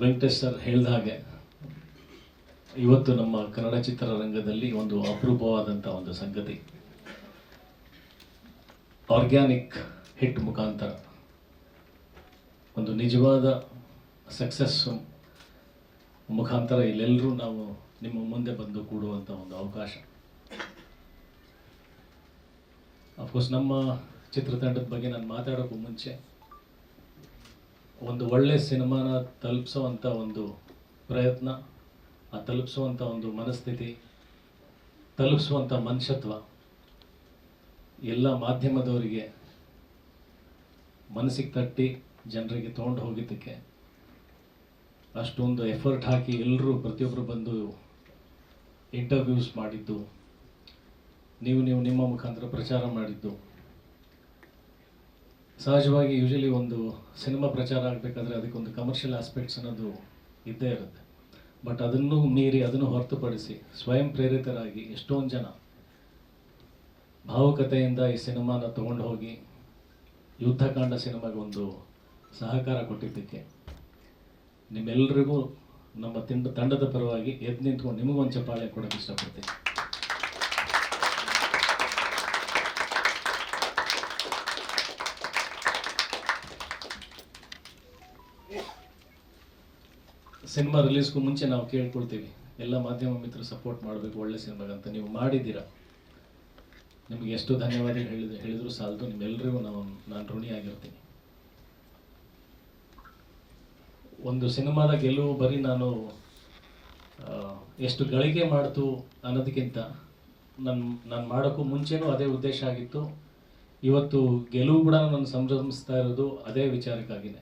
Venkatesh sir ಹೇಳಿದ ಹಾಗೆ ಇವತ್ತು ನಮ್ಮ ಕನ್ನಡ ಚಿತ್ರರಂಗದಲ್ಲಿ ಒಂದು ಅಪರೂಪವಾದಂಥ ಒಂದು ಸಂಗತಿ, ಆರ್ಗ್ಯಾನಿಕ್ ಹಿಟ್ ಮುಖಾಂತರ ಒಂದು ನಿಜವಾದ ಸಕ್ಸಸ್ ಮುಖಾಂತರ ಇಲ್ಲೆಲ್ಲರೂ ನಾವು ನಿಮ್ಮ ಮುಂದೆ ಬಂದು ಕೂಡುವಂಥ ಒಂದು ಅವಕಾಶ. ಅಫ್ಕೋರ್ಸ್ ನಮ್ಮ ಚಿತ್ರತಂಡದ ಬಗ್ಗೆ ನಾನು ಮಾತಾಡೋಕ್ಕೂ ಮುಂಚೆ ಒಂದು ಒಳ್ಳೆ ಸಿನಿಮಾನ ತಲುಪಿಸೋವಂಥ ಒಂದು ಪ್ರಯತ್ನ, ಆ ತಲುಪಿಸುವಂಥ ಒಂದು ಮನಸ್ಥಿತಿ, ತಲುಪಿಸುವಂಥ ಮನುಷ್ಯತ್ವ ಎಲ್ಲ ಮಾಧ್ಯಮದವರಿಗೆ ಮನಸ್ಸಿಗೆ ತಟ್ಟಿ ಜನರಿಗೆ ತೊಗೊಂಡು ಹೋಗಿದ್ದಕ್ಕೆ ಅಷ್ಟೊಂದು ಎಫರ್ಟ್ ಹಾಕಿ ಎಲ್ಲರೂ ಪ್ರತಿಯೊಬ್ಬರು ಬಂದು ಇಂಟರ್ವ್ಯೂಸ್ ಮಾಡಿದ್ದು, ನೀವು ನಿಮ್ಮ ಮುಖಾಂತರ ಪ್ರಚಾರ ಮಾಡಿದ್ದು. ಸಹಜವಾಗಿ ಯೂಶಲಿ ಒಂದು ಸಿನಿಮಾ ಪ್ರಚಾರ ಆಗಬೇಕಾದ್ರೆ ಅದಕ್ಕೊಂದು ಕಮರ್ಷಿಯಲ್ ಆಸ್ಪೆಕ್ಟ್ಸ್ ಅನ್ನೋದು ಇದ್ದೇ ಇರುತ್ತೆ. ಬಟ್ ಅದನ್ನು ಮೀರಿ, ಅದನ್ನು ಹೊರತುಪಡಿಸಿ ಸ್ವಯಂ ಪ್ರೇರಿತರಾಗಿ ಎಷ್ಟೊಂದು ಜನ ಭಾವುಕತೆಯಿಂದ ಈ ಸಿನಿಮಾನ ತೊಗೊಂಡು ಹೋಗಿ ಯುದ್ಧಕಾಂಡ ಸಿನಿಮಾಗೆ ಒಂದು ಸಹಕಾರ ಕೊಟ್ಟಿದ್ದಕ್ಕೆ ನಿಮ್ಮೆಲ್ಲರಿಗೂ ನಮ್ಮ ತಂಡದ ಪರವಾಗಿ ಎದ್ದು ನಿಂತ್ಕೊಂಡು ನಿಮಗೊಂದು ಚಪ್ಪಾಳೆ ಕೊಡೋಕ್ಕೆ ಇಷ್ಟಪಡ್ತೀನಿ. ಸಿನಿಮಾ ರಿಲೀಸ್ಗೂ ಮುಂಚೆ ನಾವು ಕೇಳ್ಕೊಳ್ತೀವಿ, ಎಲ್ಲ ಮಾಧ್ಯಮ ಮಿತ್ರರು ಸಪೋರ್ಟ್ ಮಾಡಬೇಕು ಒಳ್ಳೆ ಸಿನಿಮಾಗಂತ. ನೀವು ಮಾಡಿದ್ದೀರಾ, ನಿಮಗೆ ಎಷ್ಟು ಧನ್ಯವಾದ ಹೇಳಿದ್ರು ಸಾಲದು. ನಿಮ್ಮೆಲ್ಲರಿಗೂ ನಾನು ಋಣಿಯಾಗಿರ್ತೀನಿ. ಒಂದು ಸಿನಿಮಾದ ಗೆಲುವು ಬರೀ ಎಷ್ಟು ಗಳಿಕೆ ಮಾಡ್ತು ಅನ್ನೋದಕ್ಕಿಂತ ನಾನು ಮಾಡೋಕ್ಕೂ ಮುಂಚೆನೂ ಅದೇ ಉದ್ದೇಶ ಆಗಿತ್ತು. ಇವತ್ತು ಗೆಲುವು ಕೂಡ ನಾನು ಸಂಭ್ರಮಿಸ್ತಾ ಇರೋದು ಅದೇ ವಿಚಾರಕ್ಕಾಗಿಯೇ.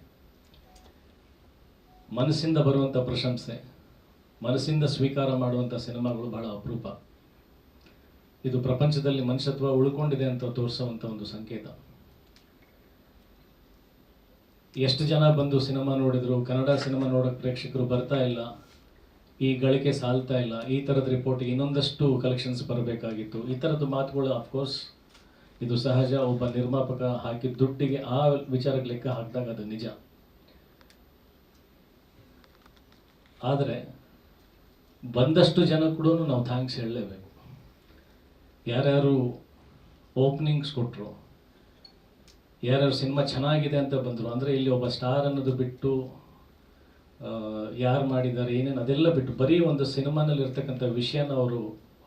ಮನಸ್ಸಿಂದ ಬರುವಂಥ ಪ್ರಶಂಸೆ, ಮನಸ್ಸಿಂದ ಸ್ವೀಕಾರ ಮಾಡುವಂಥ ಸಿನಿಮಾಗಳು ಬಹಳ ಅಪರೂಪ. ಇದು ಪ್ರಪಂಚದಲ್ಲಿ ಮನುಷ್ಯತ್ವ ಉಳ್ಕೊಂಡಿದೆ ಅಂತ ತೋರಿಸುವಂಥ ಒಂದು ಸಂಕೇತ. ಎಷ್ಟು ಜನ ಬಂದು ಸಿನಿಮಾ ನೋಡಿದ್ರು, ಕನ್ನಡ ಸಿನಿಮಾ ನೋಡೋಕ್ಕೆ ಪ್ರೇಕ್ಷಕರು ಬರ್ತಾ ಇಲ್ಲ, ಈ ಗಳಿಕೆ ಸಾಲ್ತಾ ಇಲ್ಲ, ಈ ಥರದ ರಿಪೋರ್ಟ್ ಇನ್ನೊಂದಷ್ಟು ಕಲೆಕ್ಷನ್ಸ್ ಬರಬೇಕಾಗಿತ್ತು, ಈ ಥರದ್ದು ಮಾತುಗಳು ಅಫ್ಕೋರ್ಸ್ ಇದು ಸಹಜ. ಒಬ್ಬ ನಿರ್ಮಾಪಕ ಹಾಕಿದ ದುಡ್ಡಿಗೆ ಆ ವಿಚಾರಕ್ಕೆ ಲೆಕ್ಕ ಹಾಕಿದಾಗ ಅದು ನಿಜ. ಆದರೆ ಬಂದಷ್ಟು ಜನ ಕೂಡ ನಾವು ಥ್ಯಾಂಕ್ಸ್ ಹೇಳಲೇಬೇಕು. ಯಾರ್ಯಾರು ಓಪನಿಂಗ್ಸ್ ಕೊಟ್ಟರು, ಯಾರ್ಯಾರು ಸಿನಿಮಾ ಚೆನ್ನಾಗಿದೆ ಅಂತ ಬಂದರು, ಅಂದರೆ ಇಲ್ಲಿ ಒಬ್ಬ ಸ್ಟಾರ್ ಅನ್ನೋದು ಬಿಟ್ಟು ಯಾರು ಮಾಡಿದ್ದಾರೆ ಏನೇನು ಅದೆಲ್ಲ ಬಿಟ್ಟು ಬರೀ ಒಂದು ಸಿನಿಮಾನಲ್ಲಿ ಇರ್ತಕ್ಕಂಥ ವಿಷಯನ ಅವರು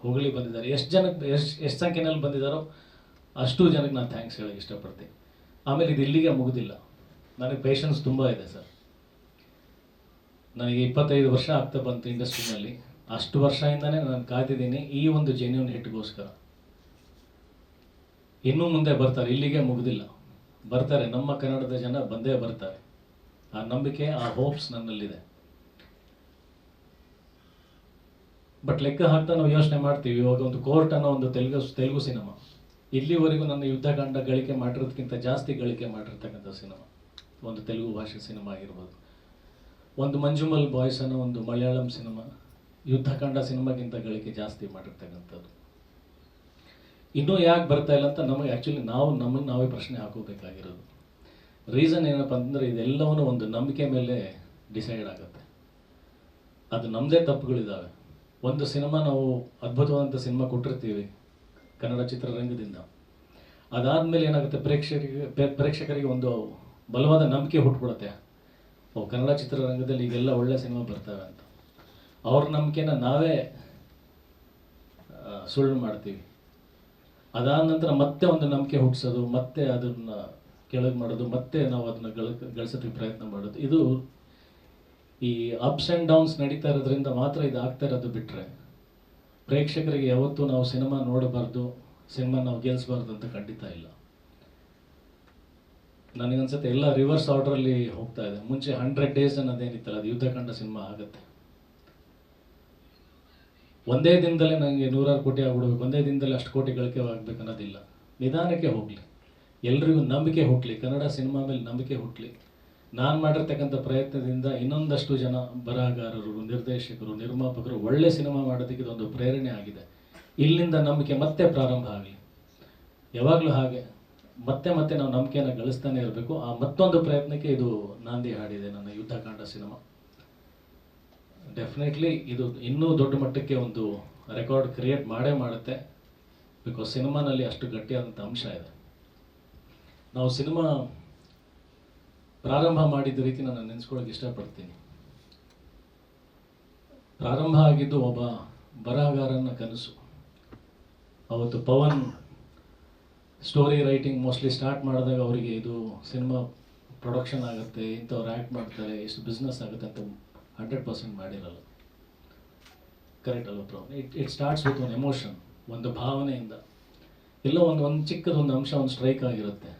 ಹೊಗಳಿ ಬಂದಿದ್ದಾರೆ. ಎಷ್ಟು ಸಂಖ್ಯೆನಲ್ಲಿ ಬಂದಿದ್ದಾರೋ ಅಷ್ಟು ಜನಕ್ಕೆ ನಾನು ಥ್ಯಾಂಕ್ಸ್ ಹೇಳೋಕ್ಕೆ ಇಷ್ಟಪಡ್ತೀನಿ. ಆಮೇಲೆ ಇದು ಇಲ್ಲಿಗೆ ಮುಗಿದಿಲ್ಲ. ನನಗೆ ಪೇಷನ್ಸ್ ತುಂಬ ಇದೆ ಸರ್. ನನಗೆ 25 ವರ್ಷ ಆಗ್ತಾ ಬಂತು ಇಂಡಸ್ಟ್ರಿನಲ್ಲಿ. ಅಷ್ಟು ವರ್ಷದಿಂದನೇ ನಾನು ಕಾದಿದ್ದೀನಿ ಈ ಒಂದು ಜೆನ್ಯೂನ್ ಹಿಟ್ಗೋಸ್ಕರ. ಇನ್ನೂ ಮುಂದೆ ಬರ್ತಾರೆ, ಇಲ್ಲಿಗೆ ಮುಗಿದಿಲ್ಲ, ಬರ್ತಾರೆ. ನಮ್ಮ ಕನ್ನಡದ ಜನ ಬಂದೇ ಬರ್ತಾರೆ. ಆ ನಂಬಿಕೆ, ಆ ಹೋಪ್ಸ್ ನನ್ನಲ್ಲಿದೆ. ಬಟ್ ಲೆಕ್ಕ ಹಾಕ್ತಾ ನಾವು ಯೋಚನೆ ಮಾಡ್ತೀವಿ, ಇವಾಗ ಒಂದು ಕೋರ್ಟ್ ಅನ್ನೋ ಒಂದು ತೆಲುಗು ಸಿನಿಮಾ ಇಲ್ಲಿವರೆಗೂ ನನ್ನ ಯುದ್ಧಕಾಂಡ ಗಳಿಕೆ ಮಾಡಿರೋದಕ್ಕಿಂತ ಜಾಸ್ತಿ ಗಳಿಕೆ ಮಾಡಿರ್ತಕ್ಕಂಥ ಸಿನಿಮಾ ಒಂದು ತೆಲುಗು ಭಾಷೆ ಸಿನಿಮಾ ಆಗಿರ್ಬೋದು. ಒಂದು ಮಂಜುಮಲ್ ಬಾಯ್ಸ್ ಅನ್ನೋ ಒಂದು ಮಲಯಾಳಂ ಸಿನಿಮಾ ಯುದ್ಧಕಾಂಡ ಸಿನಿಮಾಗಿಂತ ಗಳಿಕೆ ಜಾಸ್ತಿ ಮಾಡಿರ್ತಕ್ಕಂಥದ್ದು. ಇನ್ನೂ ಯಾಕೆ ಬರ್ತಾ ಇಲ್ಲ ಅಂತ ನಮಗೆ ಆ್ಯಕ್ಚುಲಿ ನಮಗೆ ನಾವೇ ಪ್ರಶ್ನೆ ಹಾಕೋಬೇಕಾಗಿರೋದು. ರೀಸನ್ ಏನಪ್ಪ ಅಂತಂದರೆ ಇದೆಲ್ಲವೂ ಒಂದು ನಂಬಿಕೆ ಮೇಲೆ ಡಿಸೈಡ್ ಆಗುತ್ತೆ. ಅದು ನಮ್ಮದೇ ತಪ್ಪುಗಳಿದ್ದಾವೆ. ಒಂದು ಸಿನಿಮಾ ನಾವು ಅದ್ಭುತವಾದಂಥ ಸಿನಿಮಾ ಕೊಟ್ಟಿರ್ತೀವಿ ಕನ್ನಡ ಚಿತ್ರರಂಗದಿಂದ, ಅದಾದಮೇಲೆ ಏನಾಗುತ್ತೆ, ಪ್ರೇಕ್ಷಕರಿಗೆ ಒಂದು ಬಲವಾದ ನಂಬಿಕೆ ಹುಟ್ಬಿಡುತ್ತೆ. ಕನ್ನಡ ಚಿತ್ರರಂಗದಲ್ಲಿ ಈಗೆಲ್ಲ ಒಳ್ಳೆ ಸಿನಿಮಾ ಬರ್ತವೆ ಅಂತ. ಅವ್ರ ನಂಬಿಕೆನ ನಾವೇ ಸುಳ್ಳು ಮಾಡ್ತೀವಿ. ಅದಾದ ನಂತರ ಮತ್ತೆ ಒಂದು ನಂಬಿಕೆ ಹುಟ್ಟಿಸೋದು, ಮತ್ತೆ ಅದನ್ನು ಕೆಳಗೆ ಮಾಡೋದು, ಮತ್ತೆ ನಾವು ಅದನ್ನು ಗಳಿಸೋದಕ್ಕೆ ಪ್ರಯತ್ನ ಮಾಡೋದು. ಇದು ಈ ಅಪ್ಸ್ ಆ್ಯಂಡ್ ಡೌನ್ಸ್ ನಡೀತಾ ಇರೋದ್ರಿಂದ ಮಾತ್ರ ಇದು ಆಗ್ತಾ ಇರೋದು. ಬಿಟ್ಟರೆ ಪ್ರೇಕ್ಷಕರಿಗೆ ಯಾವತ್ತೂ ನಾವು ಸಿನಿಮಾ ನೋಡಬಾರ್ದು, ಸಿನಿಮಾ ನಾವು ಗೆಲ್ಲಿಸಬಾರ್ದು ಅಂತ ಖಂಡಿತ ಇಲ್ಲ. ನನಗನ್ಸುತ್ತೆ ಎಲ್ಲ ರಿವರ್ಸ್ ಆರ್ಡ್ರಲ್ಲಿ ಹೋಗ್ತಾ ಇದೆ. ಮುಂಚೆ 100 days ಅನ್ನೋದೇನಿತ್ತಲ್ಲ, ಅದು ಯುದ್ಧಕಾಂಡ ಸಿನಿಮಾ ಆಗುತ್ತೆ. ಒಂದೇ ದಿನದಲ್ಲೇ ನನಗೆ 100 ಕೋಟಿ ಆಗ್ಬಿಡ್ಬೇಕು, ಒಂದೇ ದಿನದಲ್ಲಿ ಅಷ್ಟು ಕೋಟಿ ಗಳಿಕೆ ಆಗಬೇಕು ಅನ್ನೋದಿಲ್ಲ. ನಿಧಾನಕ್ಕೆ ಹೋಗಲಿ, ಎಲ್ರಿಗೂ ನಂಬಿಕೆ ಹುಟ್ಟಲಿ, ಕನ್ನಡ ಸಿನಿಮಾ ಮೇಲೆ ನಂಬಿಕೆ ಹುಟ್ಟಲಿ. ನಾನು ಮಾಡಿರ್ತಕ್ಕಂಥ ಪ್ರಯತ್ನದಿಂದ ಇನ್ನೊಂದಷ್ಟು ಜನ ಬರಹಗಾರರು, ನಿರ್ದೇಶಕರು, ನಿರ್ಮಾಪಕರು ಒಳ್ಳೆ ಸಿನಿಮಾ ಮಾಡೋದಕ್ಕೆ ಇದೊಂದು ಪ್ರೇರಣೆ ಆಗಿದೆ. ಇಲ್ಲಿಂದ ನಂಬಿಕೆ ಮತ್ತೆ ಪ್ರಾರಂಭ ಆಗಲಿ. ಯಾವಾಗಲೂ ಹಾಗೆ ಮತ್ತೆ ನಾವು ನಂಬಿಕೆಯನ್ನು ಗಳಿಸ್ತಾನೆ ಇರಬೇಕು. ಆ ಮತ್ತೊಂದು ಪ್ರಯತ್ನಕ್ಕೆ ಇದು ನಾಂದಿ ಹಾಡಿದೆ ನನ್ನ ಯುದ್ಧಕಾಂಡ ಸಿನಿಮಾ. ಡೆಫಿನೆಟ್ಲಿ ಇದು ಇನ್ನೂ ದೊಡ್ಡ ಮಟ್ಟಕ್ಕೆ ಒಂದು ರೆಕಾರ್ಡ್ ಕ್ರಿಯೇಟ್ ಮಾಡೇ ಮಾಡುತ್ತೆ. ಬಿಕಾಸ್ ಸಿನಿಮಾನಲ್ಲಿ ಅಷ್ಟು ಗಟ್ಟಿಯಾದಂಥ ಅಂಶ ಇದೆ. ನಾವು ಸಿನಿಮಾ ಪ್ರಾರಂಭ ಮಾಡಿದ ರೀತಿ ನಾನು ನೆನೆಸ್ಕೊಳ್ಳೋಕೆ ಇಷ್ಟಪಡ್ತೀನಿ. ಪ್ರಾರಂಭ ಆಗಿದ್ದು ಒಬ್ಬ ಬರಹಗಾರನ ಕನಸು. ಅವತ್ತು Pavan story writing mostly start ಮಾಡಿದಾಗ ಅವರಿಗೆ ಇದು ಸಿನಿಮಾ ಪ್ರೊಡಕ್ಷನ್ ಆಗುತ್ತೆ, ಇಂಥವ್ರು ಆ್ಯಕ್ಟ್ ಮಾಡ್ತಾರೆ, ಎಷ್ಟು ಬಿಸ್ನೆಸ್ ಆಗುತ್ತೆ ಅಂತ 100% ಮಾಡಿರಲ್ಲ. ಕರೆಕ್ಟ್ ಅಲ್ಲ bro? It starts with one emotion, ಒಂದು ಭಾವನೆಯಿಂದ. ಎಲ್ಲೋ ಒಂದು ಚಿಕ್ಕದೊಂದು ಅಂಶ ಒಂದು ಸ್ಟ್ರೈಕ್ ಆಗಿರುತ್ತೆ.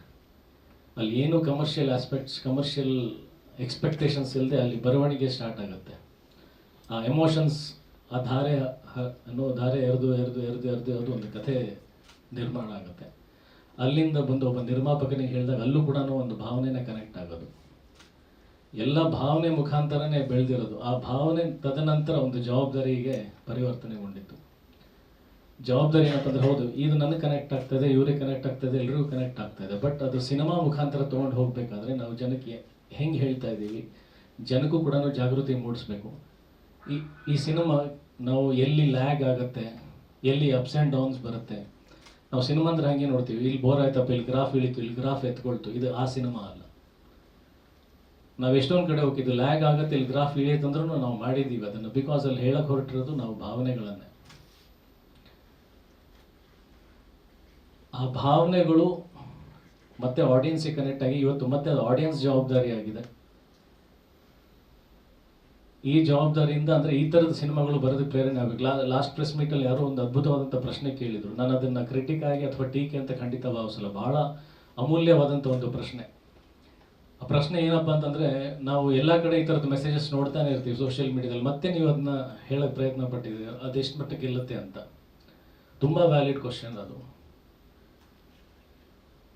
ಅಲ್ಲಿ ಏನು ಕಮರ್ಷಿಯಲ್ ಆಸ್ಪೆಕ್ಟ್ಸ್, ಕಮರ್ಷಿಯಲ್ ಎಕ್ಸ್ಪೆಕ್ಟೇಷನ್ಸ್ ಇಲ್ಲದೆ ಅಲ್ಲಿ ಬರವಣಿಗೆ ಸ್ಟಾರ್ಟ್ ಆಗುತ್ತೆ. ಆ ಎಮೋಷನ್ಸ್, ಆ ಧಾರೆ ಅನ್ನೋ ಧಾರೆ ಎರೆದು ಒಂದು ಕಥೆ ನಿರ್ಮಾಣ ಆಗುತ್ತೆ. ಅಲ್ಲಿಂದ ಬಂದು ಒಬ್ಬ ನಿರ್ಮಾಪಕನಿಗೆ ಹೇಳಿದಾಗ ಅಲ್ಲೂ ಕೂಡ ಒಂದು ಭಾವನೆನೇ ಕನೆಕ್ಟ್ ಆಗೋದು. ಎಲ್ಲ ಭಾವನೆ ಮುಖಾಂತರನೇ ಬೆಳೆದಿರೋದು. ಆ ಭಾವನೆ ತದನಂತರ ಒಂದು ಜವಾಬ್ದಾರಿಗೆ ಪರಿವರ್ತನೆಗೊಂಡಿತ್ತು. ಜವಾಬ್ದಾರಿ ಏನಪ್ಪ ಅಂದರೆ, ಹೌದು ಇದು ನನಗೆ ಕನೆಕ್ಟ್ ಆಗ್ತದೆ, ಇವ್ರಿಗೆ ಕನೆಕ್ಟ್ ಆಗ್ತದೆ, ಎಲ್ರಿಗೂ ಕನೆಕ್ಟ್ ಆಗ್ತಾಯಿದೆ. ಬಟ್ ಅದು ಸಿನಿಮಾ ಮುಖಾಂತರ ತೊಗೊಂಡು ಹೋಗಬೇಕಾದ್ರೆ ನಾವು ಜನಕ್ಕೆ ಹೆಂಗೆ ಹೇಳ್ತಾ ಇದ್ದೀವಿ, ಜನಕ್ಕೂ ಕೂಡ ಜಾಗೃತಿ ಮೂಡಿಸ್ಬೇಕು. ಈ ಸಿನಿಮಾ ನಾವು ಎಲ್ಲಿ ಲ್ಯಾಗ್ ಆಗುತ್ತೆ, ಎಲ್ಲಿ ಅಪ್ಸ್ ಆ್ಯಂಡ್ ಡೌನ್ಸ್ ಬರುತ್ತೆ. ನಾವು ಸಿನಿಮಾ ಅಂದ್ರೆ ಹಾಗೆ ನೋಡ್ತೀವಿ, ಇಲ್ಲಿ ಬೋರ್ ಆಯ್ತಪ್ಪ, ಇಲ್ಲಿ ಗ್ರಾಫ್ ಇಳಿತು, ಇಲ್ಲಿ ಗ್ರಾಫ್ ಎತ್ಕೊಳ್ತು. ಇದು ಆ ಸಿನಿಮಾ ಅಲ್ಲ. ನಾವು ಎಷ್ಟೊಂದು ಕಡೆ ಹೋಗಿದ್ದು ಲ್ಯಾಗ್ ಆಗುತ್ತೆ, ಇಲ್ಲಿ ಗ್ರಾಫ್ ಇಳಿಯುತ್ತಂದ್ರೂ ನಾವು ಮಾಡಿದ್ದೀವಿ ಅದನ್ನು. ಬಿಕಾಸ್ ಅಲ್ಲಿ ಹೇಳಕ್ಕೆ ಹೊರಟಿರೋದು ನಾವು ಭಾವನೆಗಳನ್ನೇ. ಆ ಭಾವನೆಗಳು ಮತ್ತೆ ಆಡಿಯನ್ಸಿಗೆ ಕನೆಕ್ಟ್ ಆಗಿ ಇವತ್ತು ಮತ್ತೆ ಅದು ಆಡಿಯನ್ಸ್ ಜವಾಬ್ದಾರಿ ಆಗಿದೆ. ಈ ಜವಾಬ್ದಾರಿಯಿಂದ ಅಂದರೆ ಈ ಥರದ ಸಿನಿಮಾಗಳು ಬರೋದಕ್ಕೆ ಪ್ರೇರಣೆ ಆಗಬೇಕು. ಲಾಸ್ಟ್ ಪ್ರೆಸ್ ಮೀಟಲ್ಲಿ ಯಾರೋ ಒಂದು ಅದ್ಭುತವಾದಂಥ ಪ್ರಶ್ನೆ ಕೇಳಿದರು. ನಾನು ಅದನ್ನು ಕ್ರಿಟಿಕ್ ಆಗಿ ಅಥವಾ ಟೀಕೆ ಅಂತ ಖಂಡಿತ ಭಾವಿಸಲ್ಲ. ಬಹಳ ಅಮೂಲ್ಯವಾದಂಥ ಒಂದು ಪ್ರಶ್ನೆ. ಆ ಪ್ರಶ್ನೆ ಏನಪ್ಪ ಅಂತಂದರೆ, ನಾವು ಎಲ್ಲ ಕಡೆ ಈ ಥರದ ಮೆಸೇಜಸ್ ನೋಡ್ತಾನೆ ಇರ್ತೀವಿ ಸೋಷಿಯಲ್ ಮೀಡಿಯಾದಲ್ಲಿ. ಮತ್ತೆ ನೀವು ಅದನ್ನ ಹೇಳೋಕ್ಕೆ ಪ್ರಯತ್ನ ಪಟ್ಟಿದ್ದೀರಿ, ಅದೆಷ್ಟು ಮಟ್ಟಿಗೆ ಗೆಲ್ಲುತ್ತೆ ಅಂತ. ತುಂಬ ವ್ಯಾಲಿಡ್ ಕ್ವಶನ್ ಅದು.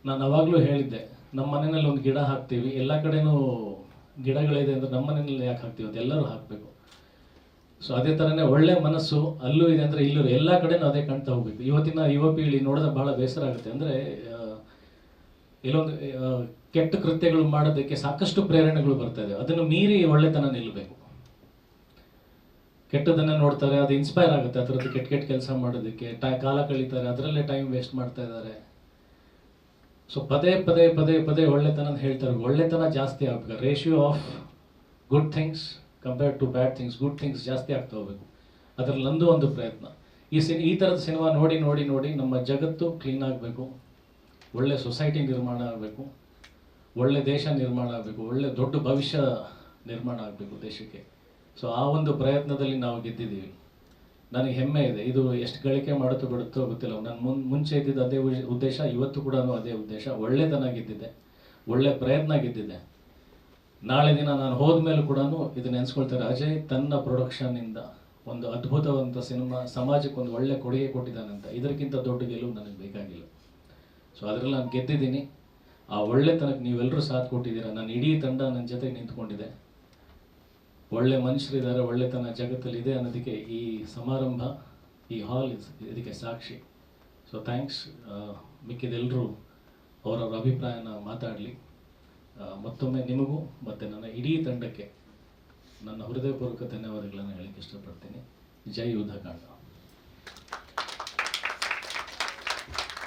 ನಾನು ಅವಾಗಲೂ ಹೇಳಿದ್ದೆ, ನಮ್ಮ ಮನೆಯಲ್ಲಿ ಒಂದು ಗಿಡ ಹಾಕ್ತೀವಿ, ಎಲ್ಲ ಕಡೆನೂ ಗಿಡಗಳಿದೆ ಅಂದರೆ ನಮ್ಮ ಮನೆಯಲ್ಲಿ ಯಾಕೆ ಹಾಕ್ತೀವಿ ಅಂತ ಎಲ್ಲರೂ ಹಾಕಬೇಕು. ಸೊ ಅದೇ ಥರನೇ ಒಳ್ಳೆ ಮನಸ್ಸು ಅಲ್ಲೂ ಇದೆ ಅಂದರೆ ಇಲ್ಲೂ ಎಲ್ಲ ಕಡೆನೂ ಅದೇ ಕಾಣ್ತಾ ಹೋಗ್ಬೇಕು. ಇವತ್ತಿನ ಯುವ ಪೀಳಿ ನೋಡಿದ್ರೆ ಬಹಳ ಬೇಸರ ಆಗುತ್ತೆ. ಅಂದರೆ ಎಲ್ಲೊಂದು ಕೆಟ್ಟ ಕೃತ್ಯಗಳು ಮಾಡೋದಕ್ಕೆ ಸಾಕಷ್ಟು ಪ್ರೇರಣೆಗಳು ಬರ್ತಾ ಇದೆ. ಅದನ್ನು ಮೀರಿ ಒಳ್ಳೆತನ ನಿಲ್ಲಬೇಕು. ಕೆಟ್ಟದನ್ನೇ ನೋಡ್ತಾರೆ, ಅದು ಇನ್ಸ್ಪೈರ್ ಆಗುತ್ತೆ ಆ ಥರದ್ದು ಕೆಟ್ಟ ಕೆಲಸ ಮಾಡೋದಕ್ಕೆ. ಕಾಲ ಕಳೀತಾರೆ, ಅದರಲ್ಲೇ ಟೈಮ್ ವೇಸ್ಟ್ ಮಾಡ್ತಾ ಇದ್ದಾರೆ. ಸೊ ಪದೇ ಪದೇ ಪದೇ ಪದೇ ಒಳ್ಳೆತನ ಹೇಳ್ತಾರೆ. ಒಳ್ಳೆತನ ಜಾಸ್ತಿ ಆಗಬೇಕು. Ratio of good things compared to bad things, good things ಜಾಸ್ತಿ ಆಗ್ತಾ ಹೋಗ್ಬೇಕು. ಅದರಲ್ಲಿ ನಂದು ಒಂದು ಪ್ರಯತ್ನ. ಈ ಥರದ ಸಿನಿಮಾ ನೋಡಿ ನೋಡಿ ನೋಡಿ ನಮ್ಮ ಜಗತ್ತು ಕ್ಲೀನ್ ಆಗಬೇಕು, ಒಳ್ಳೆ ಸೊಸೈಟಿ ನಿರ್ಮಾಣ ಆಗಬೇಕು, ಒಳ್ಳೆ ದೇಶ ನಿರ್ಮಾಣ ಆಗಬೇಕು, ಒಳ್ಳೆ ದೊಡ್ಡ ಭವಿಷ್ಯ ನಿರ್ಮಾಣ ಆಗಬೇಕು ದೇಶಕ್ಕೆ. ಸೊ ಆ ಒಂದು ಪ್ರಯತ್ನದಲ್ಲಿ ನಾವು ಗೆದ್ದಿದ್ದೀವಿ. ನನಗೆ ಹೆಮ್ಮೆ ಇದೆ. ಇದು ಎಷ್ಟು ಗಳಿಕೆ ಮಾಡುತ್ತೋ ಬಿಡುತ್ತೋ ಗೊತ್ತಿಲ್ಲ. ನಾನು ಮುಂಚೆ ಇದ್ದಿದ್ದು ಅದೇ ಉದ್ದೇಶ, ಇವತ್ತು ಕೂಡ ಅದೇ ಉದ್ದೇಶ. ಒಳ್ಳೆತನ ಗೆದ್ದಿದೆ, ಒಳ್ಳೆ ಪ್ರಯತ್ನ ಗೆದ್ದಿದೆ. ನಾಳೆ ದಿನ ನಾನು ಹೋದ ಮೇಲೂ ಕೂಡ ಇದು ನೆನೆಸ್ಕೊಳ್ತಾರೆ, ಅಜಯ್ ತನ್ನ ಪ್ರೊಡಕ್ಷನ್ನಿಂದ ಒಂದು ಅದ್ಭುತವಂತ ಸಿನಿಮಾ ಸಮಾಜಕ್ಕೆ ಒಂದು ಒಳ್ಳೆ ಕೊಡುಗೆ ಕೊಟ್ಟಿದ್ದಾನಂತ. ಇದಕ್ಕಿಂತ ದೊಡ್ಡ ಗೆಲುವು ನನಗೆ ಬೇಕಾಗಿಲ್ಲ. ಸೊ ಅದರಲ್ಲಿ ನಾನು ಗೆದ್ದಿದ್ದೀನಿ. ಆ ಒಳ್ಳೆತನಕ್ಕೆ ನೀವೆಲ್ಲರೂ ಸಾಥ್ ಕೊಟ್ಟಿದ್ದೀರಾ. ನಾನು ಇಡೀ ತಂಡ ನನ್ನ ಜೊತೆಗೆ ನಿಂತ್ಕೊಂಡಿದೆ. ಒಳ್ಳೆ ಮನುಷ್ಯರಿದ್ದಾರೆ, ಒಳ್ಳೆತನ ಜಗತ್ತಲ್ಲಿದೆ ಅನ್ನೋದಕ್ಕೆ ಈ ಸಮಾರಂಭ, ಈ ಹಾಲ್ ಇದಕ್ಕೆ ಸಾಕ್ಷಿ. So thanks. ಮಿಕ್ಕಿದೆಲ್ಲರೂ ಅವರವ್ರ ಅಭಿಪ್ರಾಯನ ಮಾತಾಡಲಿ. ಮತ್ತೊಮ್ಮೆ ನಿಮಗೂ ಮತ್ತು ನನ್ನ ಇಡೀ ತಂಡಕ್ಕೆ ನನ್ನ ಹೃದಯಪೂರ್ವಕ ಧನ್ಯವಾದಗಳನ್ನು ಹೇಳಕ್ಕೆ ಇಷ್ಟಪಡ್ತೀನಿ. ಜೈ ಯುದ್ಧಕಾಂಡ.